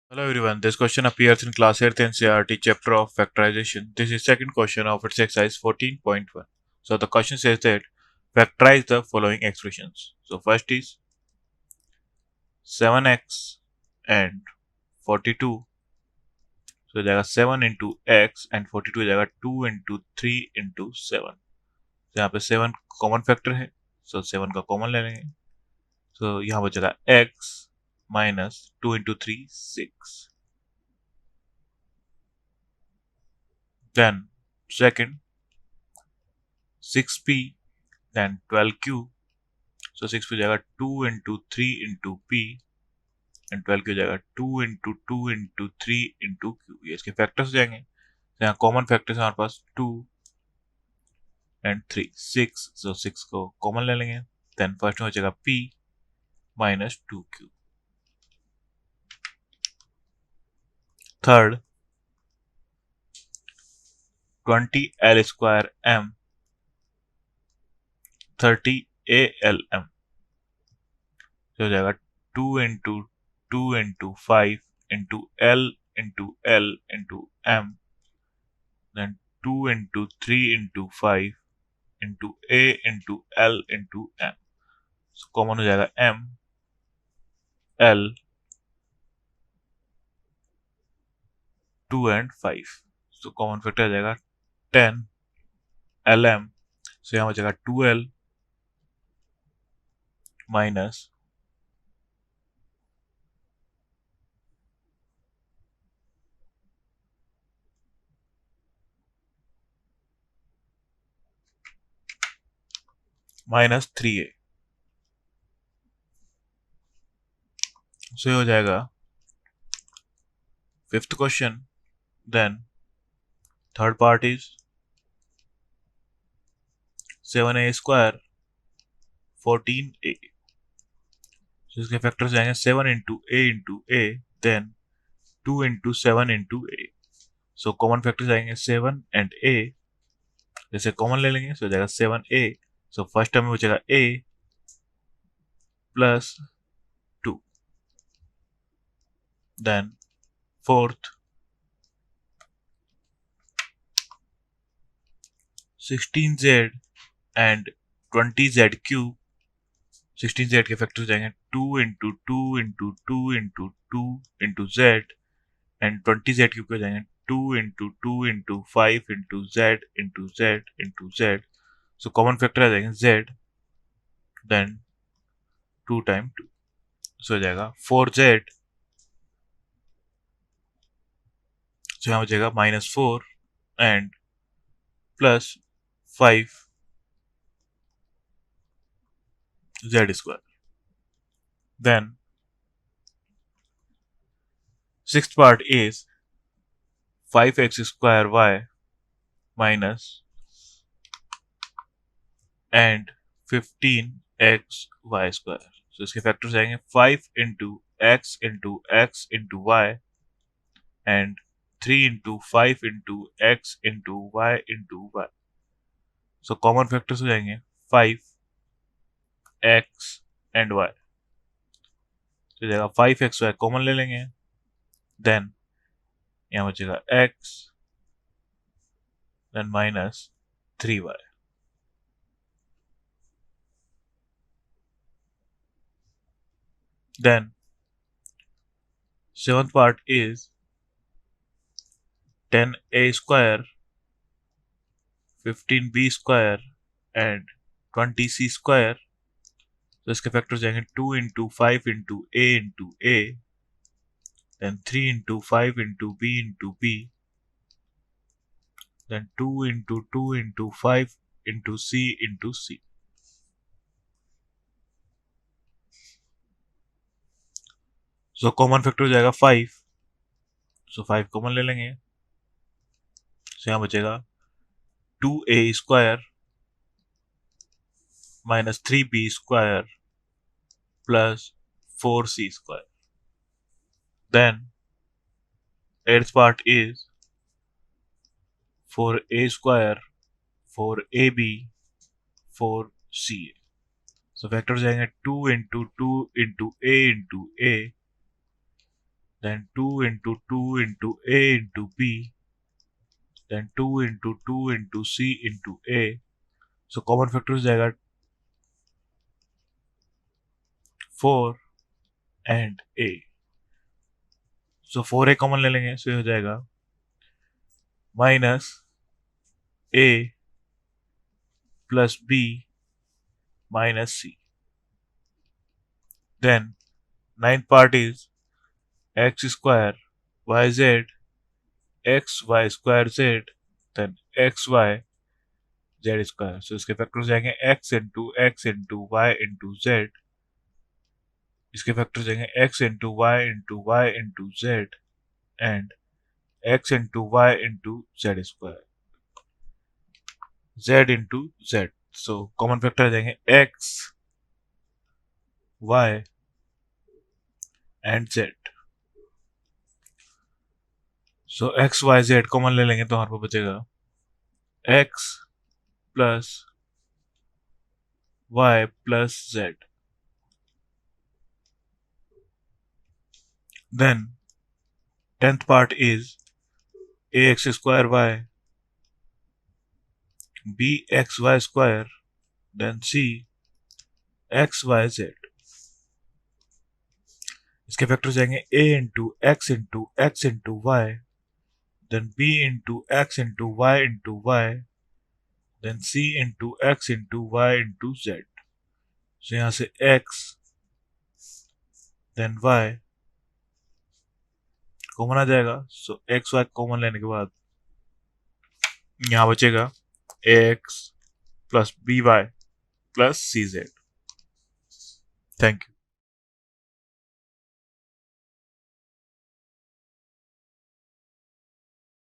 Hello everyone, this question appears in class 8th NCERT chapter of factorization. This is second question of its exercise 14.1. So the question says that factorize the following expressions. So first is 7x and 42. So जाएगा 7 into x and 42 जाएगा 2 into 3 into 7. तो यहाँ पे 7 common factor है, so 7 का common ले लेंगे. So यहाँ बचेगा x minus 2 into 3 6. Then second 6p then 12q. So 6 पे हो जाएगा 2 into 3 into p एंड 12 की हो जाएगा 2 into 2 into 3 into q. ये इसके फैक्टर्स हो जाएंगे. तो यहाँ कॉमन फैक्टर्स हमारे पास 2 एंड 3 6. सो 6 को कॉमन ले लेंगे. देन फर्स्ट में हो जाएगा p minus 2q. Third 20l square m 30 alm. तो हो जाएगा 2 into 2 into 5 into l into l into m. Then 2 into 3 into 5 into a into l into m. So common हो जाएगा m l 2 and 5. So common factor आ जाएगा 10 lm. So यहाँ हो जाएगा 2l minus minus 3a. So ये हो जाएगा fifth question. Then third part is 7a square 14a. So इसके फैक्टर्स आएंगे 7 into a then 2 into 7 into a. So common factors आएंगे 7 and a. जैसे कॉमन ले लेंगे, so हो जाएगा 7a. So फर्स्ट टर्म में बचेगा a plus 2. Then fourth 16z and 20z cube. 16z के फैक्टर जाएंगे 2 into 2 into 2 into 2 into z and 20z cube के जाएंगे 2 into 2 into 5 into z into z into z. So common factor आ जाएंगे z then 2 time 2. So हो जाएगा 4z. So यहाँ हो जाएगा -4 and plus 5 z square. Then sixth part is 5x square y minus and 15x y square. So इसके factors आएंगे 5 into x into x into y and 3 into 5 into x into y into y. So common factors हो जाएंगे 5 x and y. तो जाएगा 5xy common ले लेंगे. Then यहाँ बचेगा x then minus 3y. Then seventh part is 10a square 15b square and 20c square. तो इसके फैक्टर्स जाएंगे 2 into 5 into a then 3 into 5 into b then 2 into 2 into 5 into c. So common factor हो जाएगा 5. So 5 common ले लेंगे. So यहाँ बचेगा 2a square minus 3b square plus 4c square. Then eighth part is 4a square 4ab 4ca. So factor हो जाएंगे 2 into 2 into a then 2 into 2 into A into B, then 2 into 2 into C into A. So common factor हो जाएगा 4 and A. So 4A common ले लेंगे, so ये हो जाएगा minus A plus B minus C. Then ninth part is x square yz x y square z, then x y z square. So इसके factor हो जाएंगे x into y into z. इसके factor हो जाएंगे x into y into z and x into y into z square, z into z. So common factor आ जाएंगे x y and z. So x y z common ले लेंगे तो हमारे पास बचेगा x plus y plus z. Then 10th part is ax square y bxy square, then c xyz. इसके factor जाएंगे a into x into y, then b into x into y, then c into x into y into z. So यहाँ से x then y common आ जाएगा. सो x Y common लेने के बाद यहाँ बचेगा ax plus by plus cz. Thank you.